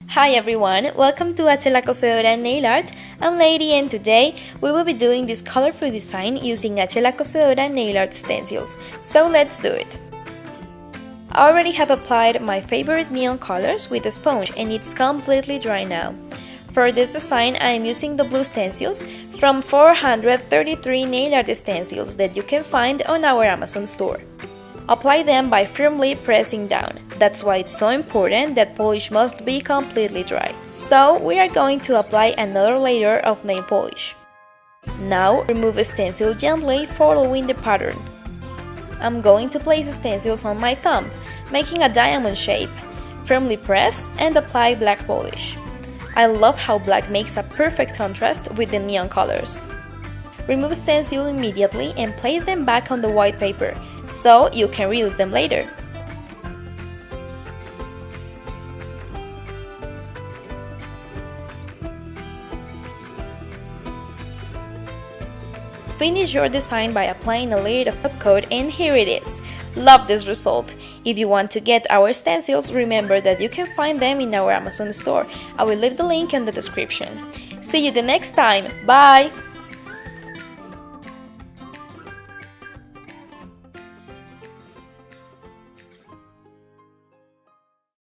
Hi everyone, welcome to la Cosedora Nail Art. I'm Lady and today we will be doing this colorful design using la Cosedora Nail Art stencils. So let's do it! I already have applied my favorite neon colors with a sponge and it's completely dry now. For this design I am using the blue stencils from 433 nail art stencils that you can find on our Amazon store. Apply them by firmly pressing down. That's why it's so important that polish must be completely dry. So we are going to apply another layer of nail polish. Now remove a stencil gently following the pattern. I'm going to place the stencils on my thumb, making a diamond shape. Firmly press and apply black polish. I love how black makes a perfect contrast with the neon colors. Remove stencil immediately and place them back on the white paper, so you can reuse them later. Finish your design by applying a layer of top coat and here it is. Love this result! If you want to get our stencils, remember that you can find them in our Amazon store. I will leave the link in the description. See you the next time. Bye!